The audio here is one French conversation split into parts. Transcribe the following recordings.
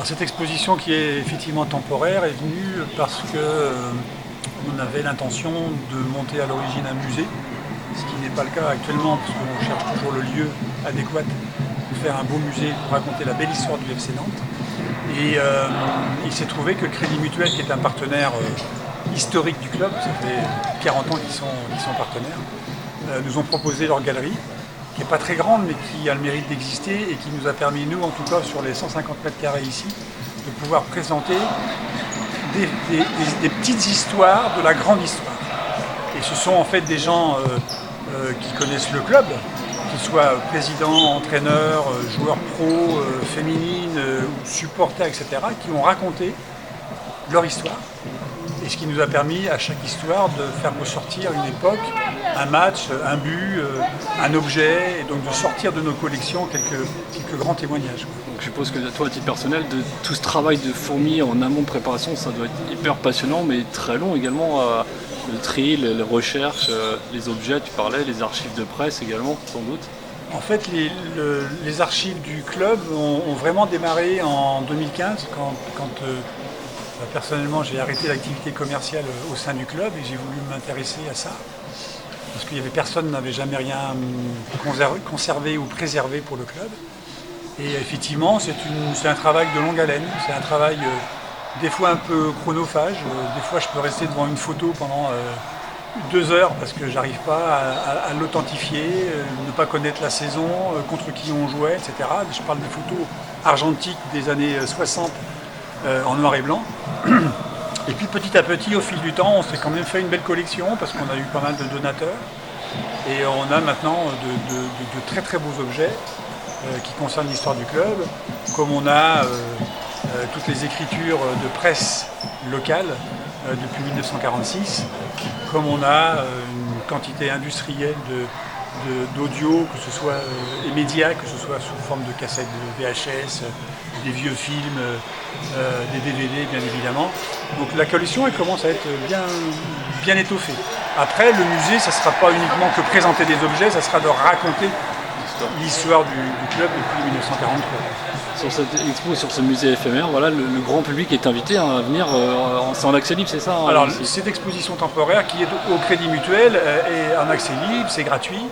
Alors, cette exposition qui est effectivement temporaire est venue parce que on avait l'intention de monter à l'origine un musée, ce qui n'est pas le cas actuellement parce qu'on cherche toujours le lieu adéquat pour faire un beau musée pour raconter la belle histoire du FC Nantes. Et il s'est trouvé que le Crédit Mutuel, qui est un partenaire historique du club, ça fait 40 ans qu'ils sont partenaires, nous ont proposé leur galerie, qui n'est pas très grande mais qui a le mérite d'exister et qui nous a permis, nous en tout cas sur les 150 mètres carrés ici, de pouvoir présenter des petites histoires de la grande histoire. Et ce sont en fait des gens qui connaissent le club, qu'ils soient présidents, entraîneurs, joueurs pro, féminines, supporters, etc., qui ont raconté leur histoire. Et ce qui nous a permis à chaque histoire de faire ressortir une époque, un match, un but, un objet, et donc de sortir de nos collections quelques grands témoignages. Donc je suppose que toi, à titre personnel, de tout ce travail de fourmi en amont de préparation, ça doit être hyper passionnant, mais très long également. Le tri, les recherches, les objets, tu parlais, les archives de presse également, sans doute. En fait, les archives du club ont vraiment démarré en 2015, quand personnellement j'ai arrêté l'activité commerciale au sein du club et j'ai voulu m'intéresser à ça. Parce qu'il y avait personne n'avait jamais rien conservé ou préservé pour le club. Et effectivement, c'est un travail de longue haleine, c'est un travail des fois un peu chronophage. Des fois je peux rester devant une photo pendant 2 heures parce que j'arrive pas à l'authentifier, ne pas connaître la saison, contre qui on jouait, etc. Je parle des photos argentiques des années 60 en noir et blanc. Et puis petit à petit, au fil du temps, on s'est quand même fait une belle collection parce qu'on a eu pas mal de donateurs. Et on a maintenant de très très beaux objets qui concernent l'histoire du club, comme on a toutes les écritures de presse locale depuis 1946, comme on a une quantité industrielle d'audio, que ce soit et médias, que ce soit sous forme de cassettes de VHS, des vieux films, des DVD bien évidemment. Donc la collection elle commence à être bien étoffée. Après le musée, ça ne sera pas uniquement que présenter des objets, ça sera de raconter l'histoire du club depuis 1943. Sur cette expo, sur ce musée éphémère, voilà, le grand public est invité à venir, c'est en accès libre, c'est ça Alors cette exposition temporaire qui est au Crédit Mutuel est en accès libre, c'est gratuit.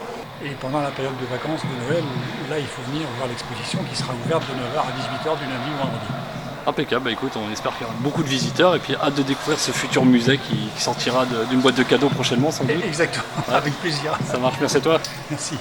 Et pendant la période de vacances de Noël, là il faut venir voir l'exposition qui sera ouverte de 9h à 18h du lundi au vendredi. Impeccable, bah écoute, on espère qu'il y aura beaucoup de visiteurs et puis hâte de découvrir ce futur musée qui sortira d'une boîte de cadeaux prochainement sans doute. Exactement, ouais. Avec plaisir. Ça marche, merci à toi. Merci.